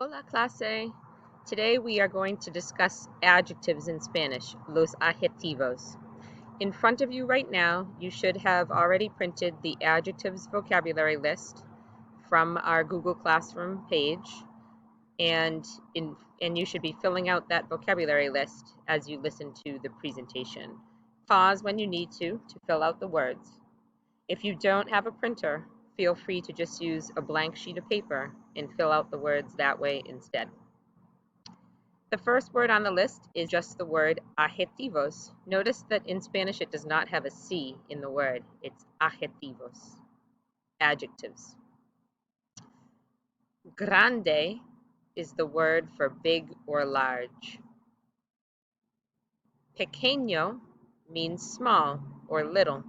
Hola, clase. Today we are going to discuss adjectives in Spanish, los adjetivos. In front of you right now, you should have already printed the adjectives vocabulary list from our Google Classroom page, and you should be filling out that vocabulary list as you listen to the presentation. Pause when you need to fill out the words. If you don't have a printer, feel free to just use a blank sheet of paper and fill out the words that way instead. The first word on the list is just the word adjetivos. Notice that in Spanish it does not have a C in the word. It's adjetivos, adjectives. Grande is the word for big or large. Pequeño means small or little.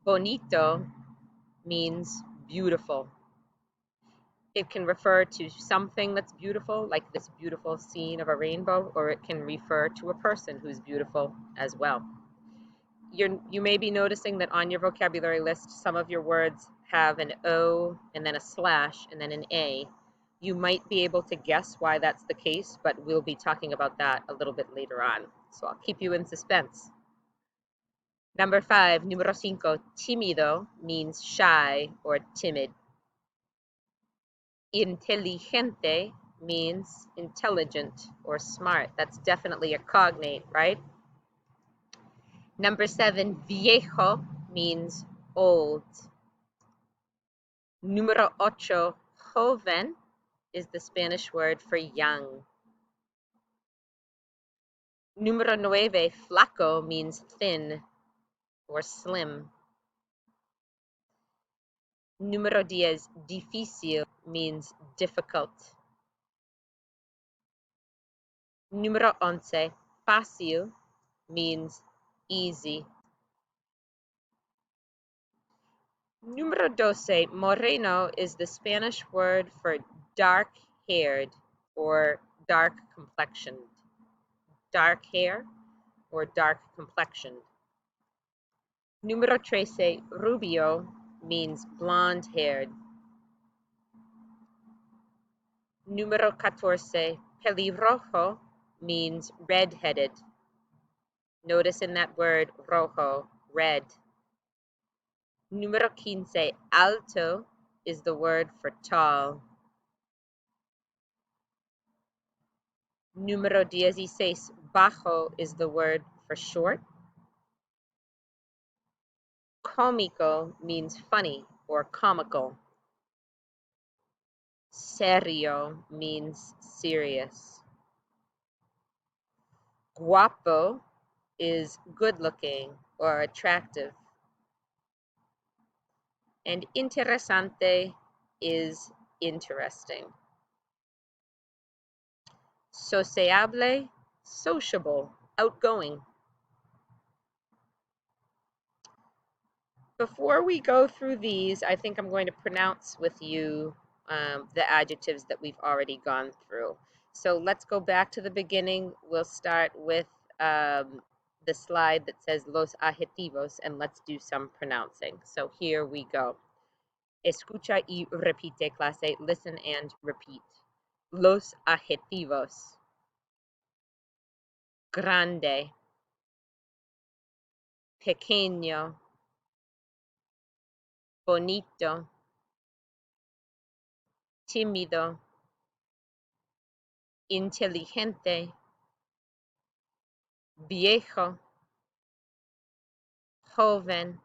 Bonito means beautiful. It can refer to something that's beautiful, like this beautiful scene of a rainbow, or it can refer to a person who's beautiful as well. You may be noticing that on your vocabulary list, some of your words have an O and then a slash and then an A. You might be able to guess why that's the case, but we'll be talking about that a little bit later on. So I'll keep you in suspense. Number 5, número 5, tímido means shy or timid. Inteligente means intelligent or smart. That's definitely a cognate, right? Number 7, viejo means old. Número 8, joven is the Spanish word for young. Número 9, flaco means thin or slim. Número 10, difícil means difficult. Número 11, fácil means easy. Número 12, moreno is the Spanish word for dark-haired or dark-complexioned. Dark hair or dark-complexioned. Número 13, rubio means blonde-haired. Número 14, pelirrojo means red-headed. Notice in that word rojo, red. Número 15, alto is the word for tall. Número 16, bajo is the word for short. Cómico means funny or comical. Serio means serious. Guapo is good looking or attractive. And interesante is interesting. Sociable, sociable, outgoing. Before we go through these, I think I'm going to pronounce with you the adjectives that we've already gone through. So let's go back to the beginning. We'll start with the slide that says los adjetivos, and let's do some pronouncing. So here we go. Escucha y repite, clase. Listen and repeat. Los adjetivos. Grande. Pequeño. Bonito. Tímido. Inteligente. Viejo. Joven.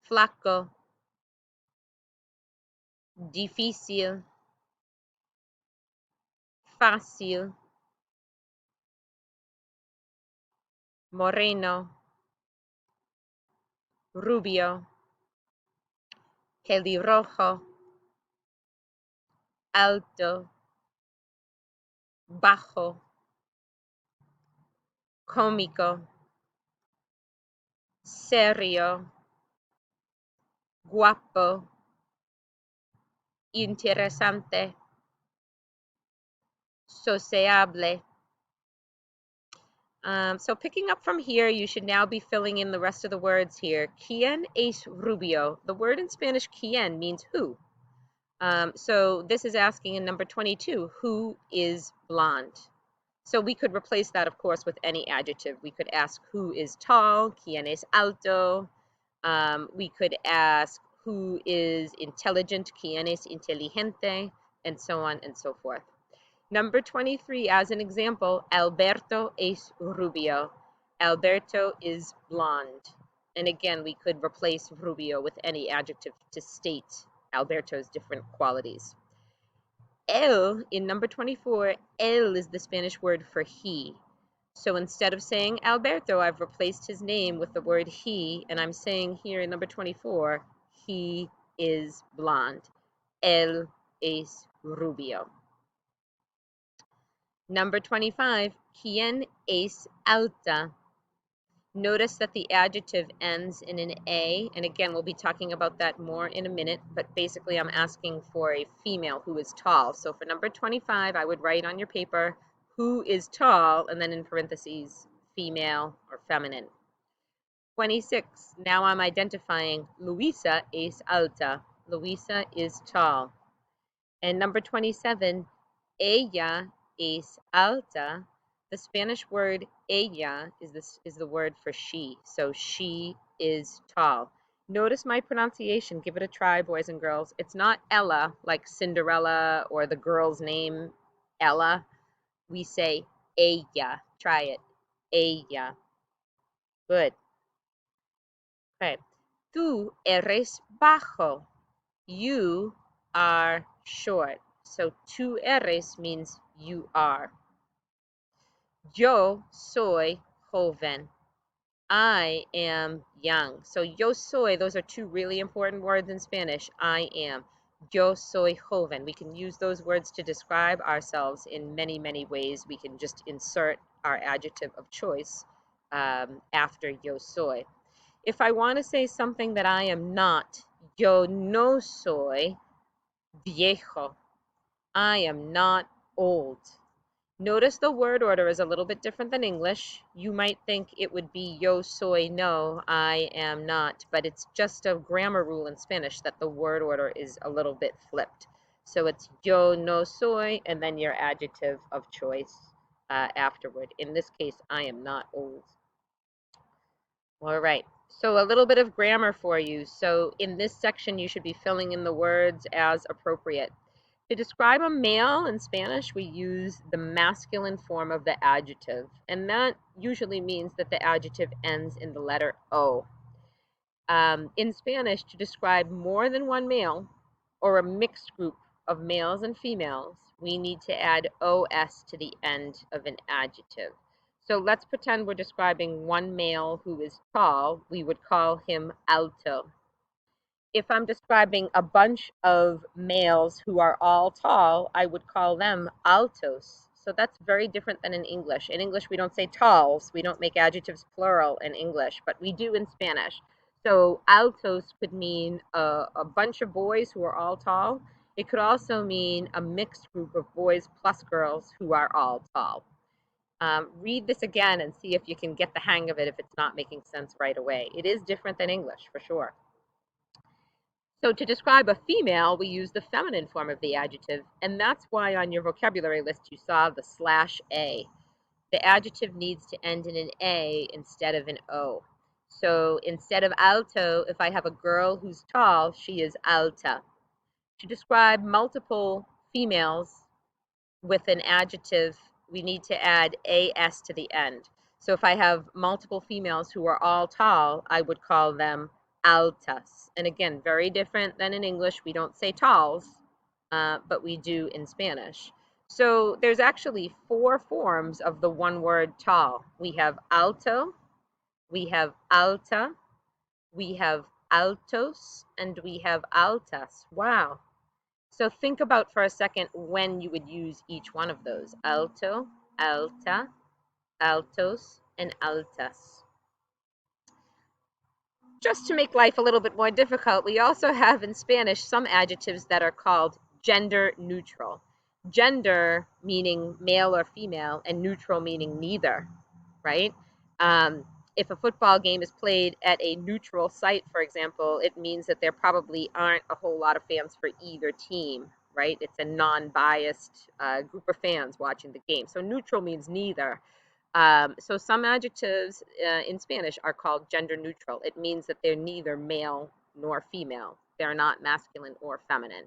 Flaco. Difícil. Fácil. Moreno. Rubio. Pelirrojo. Alto. Bajo. Cómico. Serio. Guapo. Interesante. Sociable. So picking up from here, you should now be filling in the rest of the words here. ¿Quién es rubio? The word in Spanish, ¿quién, means who. So this is asking in number 22, who is blonde? So we could replace that, of course, with any adjective. We could ask who is tall, ¿quién es alto? We could ask who is intelligent, ¿quién es inteligente? And so on and so forth. Number 23, as an example, Alberto es rubio. Alberto is blonde. And again, we could replace rubio with any adjective to state Alberto's different qualities. El, in number 24, el is the Spanish word for he. So instead of saying Alberto, I've replaced his name with the word he, and I'm saying here in number 24, he is blonde. Él es rubio. Number 25, ¿quién es alta? Notice that the adjective ends in an A, and again, we'll be talking about that more in a minute, but basically I'm asking for a female who is tall. So for number 25, I would write on your paper, who is tall, and then in parentheses, female or feminine. 26, now I'm identifying Luisa es alta. Luisa is tall. And number 27, ella es alta. The Spanish word ella is the word for she, so she is tall. Notice my pronunciation. Give it a try, boys and girls. It's not Ella, like Cinderella or the girl's name Ella. We say ella. Try it. Ella. Good. Okay. Tú eres bajo. You are short. So tú eres means you are. Yo soy joven. I am young. So yo soy, those are two really important words in Spanish. I am. Yo soy joven. We can use those words to describe ourselves in many, many ways. We can just insert our adjective of choice after yo soy. If I want to say something that I am not, yo no soy viejo. I am not old. Notice the word order is a little bit different than English. You might think it would be yo soy no, I am not, but it's just a grammar rule in Spanish that the word order is a little bit flipped. So it's yo no soy and then your adjective of choice afterward. In this case, I am not old. All right, so a little bit of grammar for you. So in this section, you should be filling in the words as appropriate. To describe a male in Spanish, we use the masculine form of the adjective, and that usually means that the adjective ends in the letter O. In Spanish, to describe more than one male or a mixed group of males and females, we need to add OS to the end of an adjective. So let's pretend we're describing one male who is tall. We would call him alto. If I'm describing a bunch of males who are all tall, I would call them altos. So that's very different than in English. In English, we don't say talls. We don't make adjectives plural in English, but we do in Spanish. So altos could mean a bunch of boys who are all tall. It could also mean a mixed group of boys plus girls who are all tall. Read this again and see if you can get the hang of it if it's not making sense right away. It is different than English, for sure. So to describe a female, we use the feminine form of the adjective, and that's why on your vocabulary list you saw the /A. The adjective needs to end in an A instead of an O. So instead of alto, if I have a girl who's tall, she is alta. To describe multiple females with an adjective, we need to add AS to the end. So if I have multiple females who are all tall, I would call them altas. And again, very different than in English. We don't say talls, but we do in Spanish. So there's actually 4 forms of the one word tall. We have alto, we have alta, we have altos, and we have altas. Wow. So think about for a second when you would use each one of those. Alto, alta, altos, and altas. Just to make life a little bit more difficult, we also have in Spanish some adjectives that are called gender neutral. Gender meaning male or female, and neutral meaning neither. right? Um, if a football game is played at a neutral site, for example, it means that there probably aren't a whole lot of fans for either team, right? It's a non-biased group of fans watching the game. So neutral means neither. So some adjectives in Spanish are called gender neutral. It means that they're neither male nor female. They're not masculine or feminine.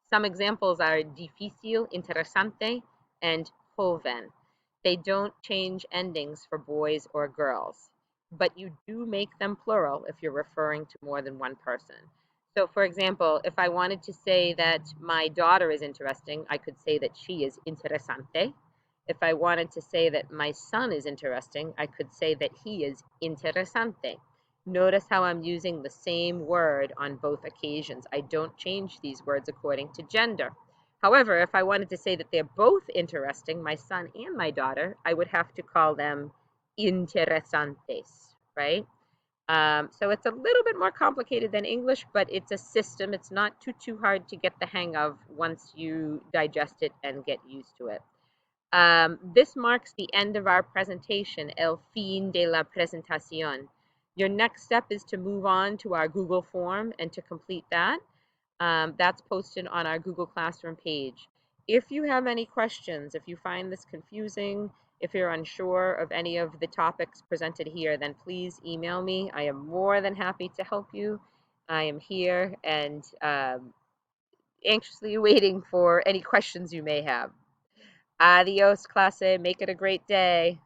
Some examples are difícil, interesante, and joven. They don't change endings for boys or girls, but you do make them plural if you're referring to more than one person. So, for example, if I wanted to say that my daughter is interesting, I could say that she is interesante. If I wanted to say that my son is interesting, I could say that he is interesante. Notice how I'm using the same word on both occasions. I don't change these words according to gender. However, if I wanted to say that they're both interesting, my son and my daughter, I would have to call them interesantes, right? So it's a little bit more complicated than English, but it's a system. It's not too hard to get the hang of once you digest it and get used to it. This marks the end of our presentation, el fin de la presentación. Your next step is to move on to our Google form and to complete that. That's posted on our Google Classroom page. If you have any questions, if you find this confusing, if you're unsure of any of the topics presented here, then please email me. I am more than happy to help you. I am here and anxiously waiting for any questions you may have. Adios, clase. Make it a great day.